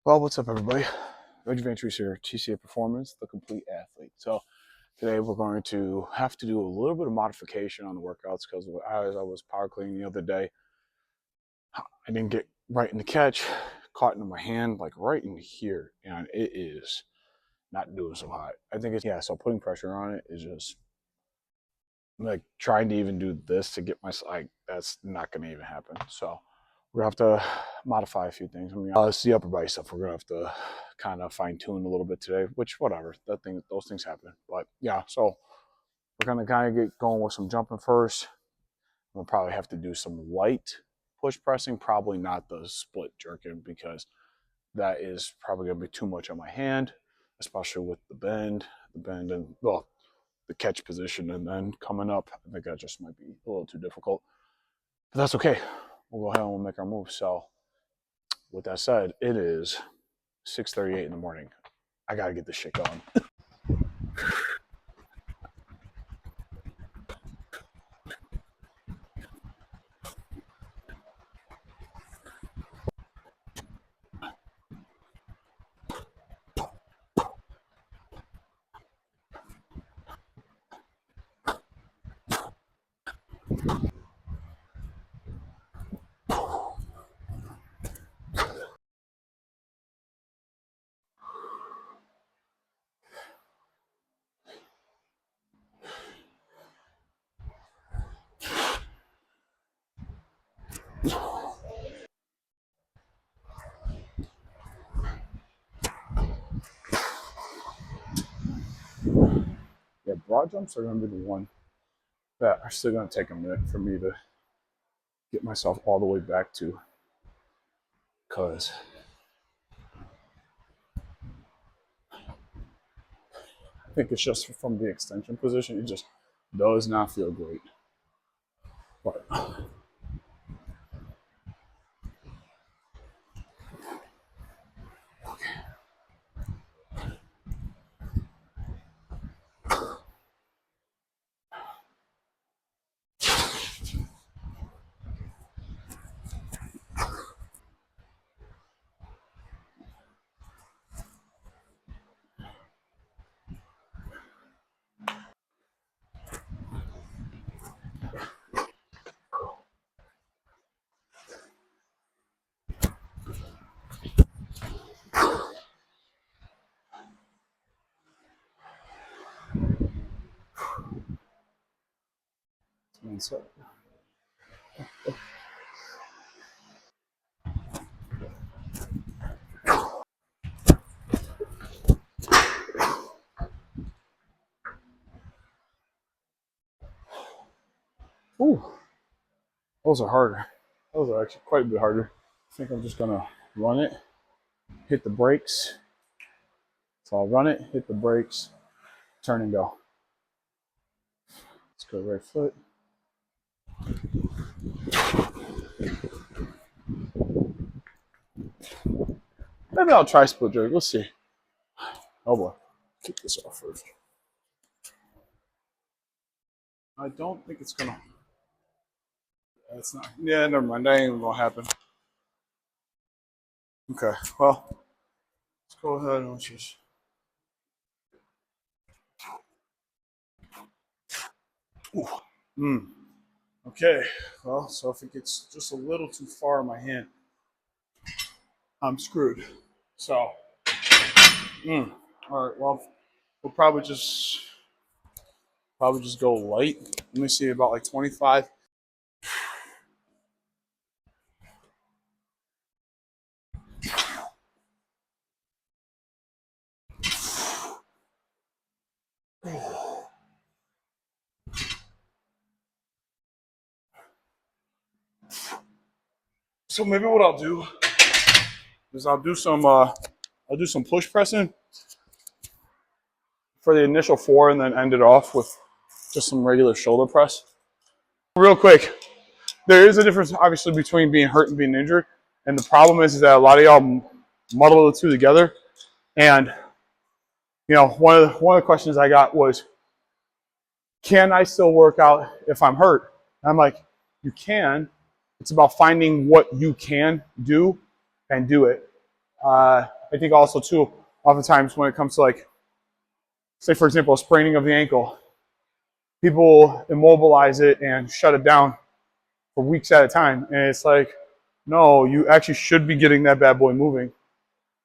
Well, what's up, everybody? Reggie Ventures here, TCA Performance, the complete athlete. So today we're going to have to do a little bit of modification on the workouts because as I was power cleaning the other day, I didn't get right in the catch, caught into my hand like right in here, and it is not doing so hot. I think it's so putting pressure on it is just like trying to even do this to get my that's not going to even happen. So we're gonna have to modify a few things. I mean, it's the upper body stuff. We're gonna have to kind of fine tune a little bit today, which whatever. Those things happen. But yeah, so we're gonna kind of get going with some jumping first. We'll probably have to do some light push pressing, probably not the split jerking because that is probably gonna be too much on my hand, especially with the bend, and well, the catch position, and then coming up. I think that just might be a little too difficult, but that's okay. We'll go ahead and we'll make our move. So with that said, it is 6:38 in the morning. I gotta get this shit going. Yeah, broad jumps are gonna be the one that are still gonna take a minute for me to get myself all the way back to, because I think it's just from the extension position. It just does not feel great. But so, ooh, those are harder. Those are actually quite a bit harder. I think I'm just gonna run it, hit the brakes. So I'll run it, hit the brakes, turn and go. Let's go right foot. Maybe I'll try split jerk. We'll see. Oh boy. Kick this off first. I don't think it's gonna. That's not. Yeah, never mind. That ain't even gonna happen. Okay. Well, let's go ahead and just. Ooh. Okay. Well, so if it gets just a little too far in my hand, I'm screwed. So. All right. Well, we'll probably just go light. Let me see, about like 25. So maybe what I'll do is I'll do some push pressing for the initial 4, and then end it off with just some regular shoulder press. Real quick, there is a difference obviously between being hurt and being injured, and the problem is that a lot of y'all muddle the two together. And one of the questions I got was, can I still work out if I'm hurt? And I'm like, you can. It's about finding what you can do and do it. I think also too, oftentimes when it comes to like, say for example, a spraining of the ankle, people immobilize it and shut it down for weeks at a time. And it's like, no, you actually should be getting that bad boy moving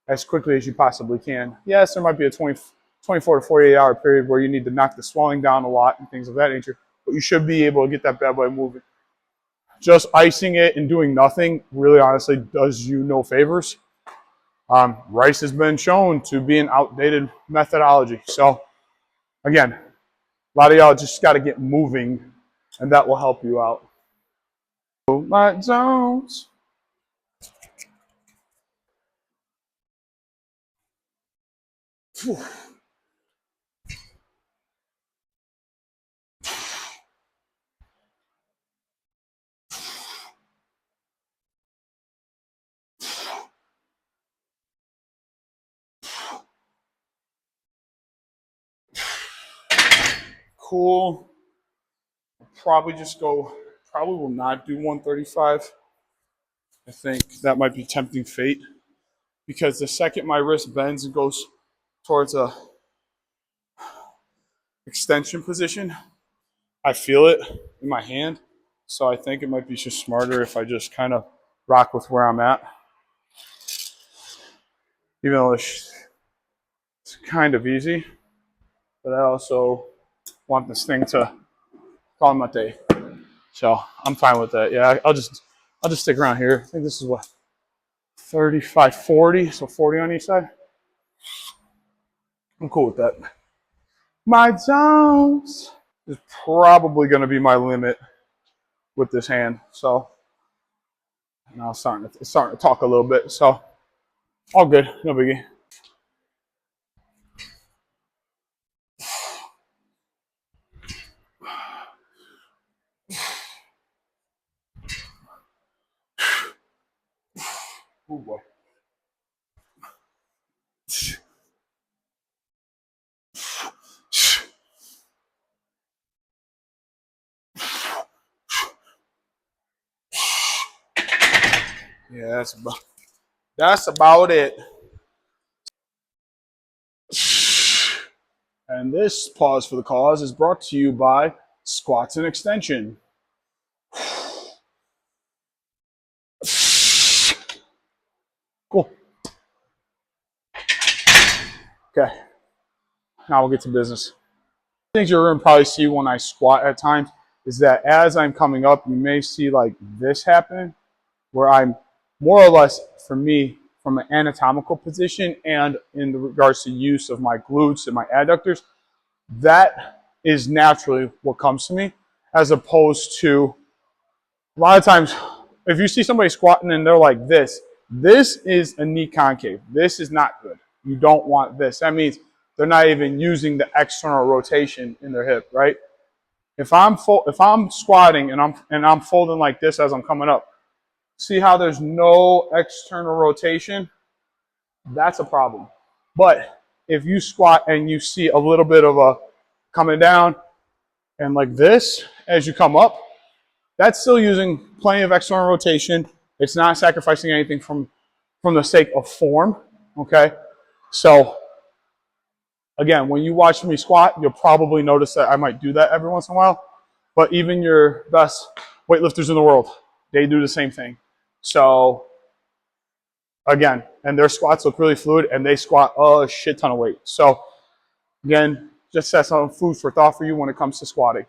as quickly as you possibly can. Yes, there might be a 24 to 48 hour period where you need to knock the swelling down a lot and things of that nature, but you should be able to get that bad boy moving. Just icing it and doing nothing really honestly does you no favors. Rice has been shown to be an outdated methodology. So again, a lot of y'all just got to get moving and that will help you out. My zones. Cool. Probably just go, probably will not do 135. I think that might be tempting fate because the second my wrist bends and goes towards a extension position, I feel it in my hand. So I think it might be just smarter if I just kind of rock with where I'm at. Even though it's kind of easy, but I also want this thing to call my day. So I'm fine with that. Yeah, I'll just stick around here. I think this is what 35, 40, so 40 on each side. I'm cool with that. My zones is probably going to be my limit with this hand. So now it's starting to talk a little bit. So all good, no biggie. Oh boy. Yeah, that's about it. And this pause for the cause is brought to you by Squats and Extension. Cool. Okay. Now we'll get to business. Things you're going to probably see when I squat at times is that as I'm coming up, you may see like this happening, where I'm more or less, for me, from an anatomical position and in regards to use of my glutes and my adductors, that is naturally what comes to me, as opposed to a lot of times, if you see somebody squatting and they're like this is a knee concave. This is not good. You don't want this. That means they're not even using the external rotation in their hip, right? If I'm squatting and I'm folding like this as I'm coming up, see how there's no external rotation? That's a problem. But if you squat and you see a little bit of a coming down and like this as you come up, that's still using plenty of external rotation. It's not sacrificing anything from the sake of form, okay? So again, when you watch me squat, you'll probably notice that I might do that every once in a while. But even your best weightlifters in the world, they do the same thing. So again, and their squats look really fluid and they squat a shit ton of weight. So again, just that's some food for thought for you when it comes to squatting.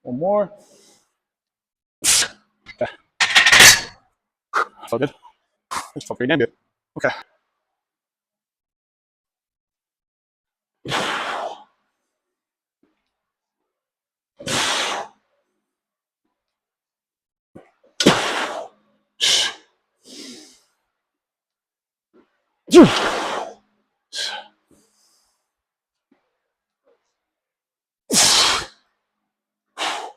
One more. Okay. So good. That's pretty damn good. Okay.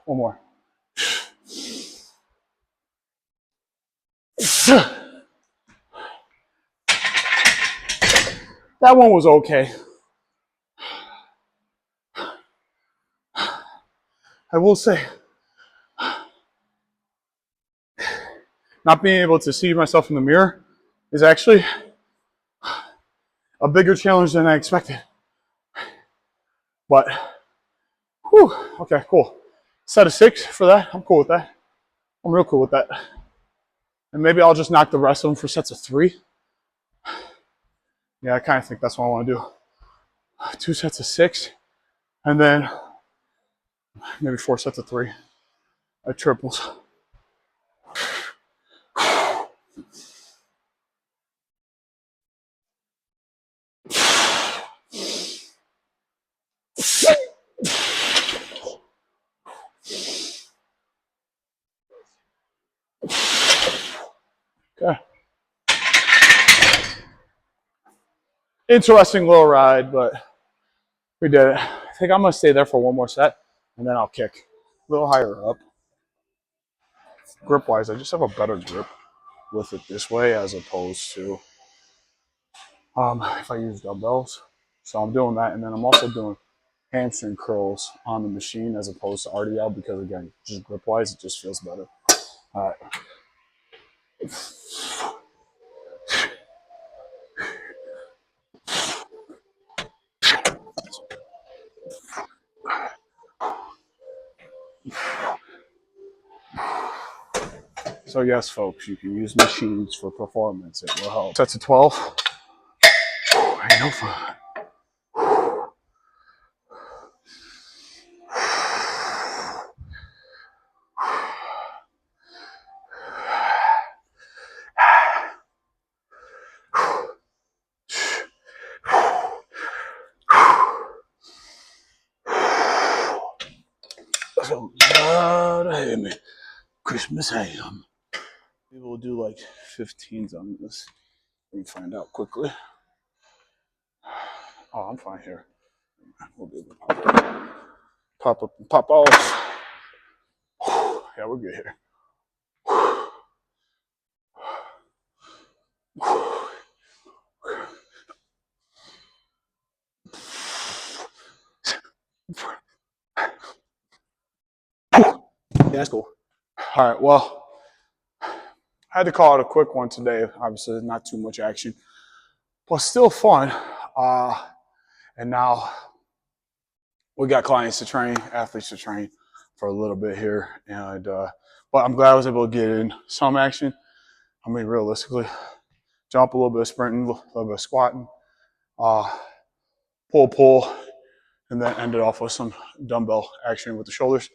One more. That one was okay. I will say, not being able to see myself in the mirror is actually a bigger challenge than I expected. But, whew, okay, cool. Set of 6 for that. I'm cool with that. I'm real cool with that. And maybe I'll just knock the rest of them for sets of 3. Yeah, I kind of think that's what I want to do. 2 sets of 6, and then maybe 4 sets of 3 at triples. Okay. Interesting little ride, but we did it. I think I'm going to stay there for one more set, and then I'll kick a little higher up. Grip-wise, I just have a better grip with it this way as opposed to if I use dumbbells. So I'm doing that, and then I'm also doing hamstring curls on the machine as opposed to RDL because, again, just grip-wise, it just feels better. All right. So yes, folks, you can use machines for performance. It will help. Sets of 12. Ain't no fun. So God, I hate me. Christmas ham. Maybe we'll do like 15s on this. Let me find out quickly. Oh, I'm fine here. We'll be able to pop up and pop off. Yeah, we're good here. Yeah, that's cool. All right, well, I had to call it a quick one today. Obviously, not too much action, but still fun. And now we got clients to train, athletes to train for a little bit here. And but I'm glad I was able to get in some action. I mean, realistically, jump, a little bit of sprinting, a little bit of squatting, pull, and then end it off with some dumbbell action with the shoulders.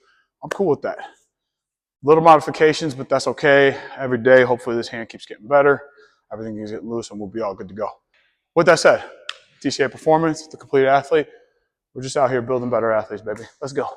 I'm cool with that. Little modifications, but that's okay. Every day, hopefully this hand keeps getting better. Everything is getting loose and we'll be all good to go. With that said, TCA Performance, the complete athlete. We're just out here building better athletes, baby. Let's go.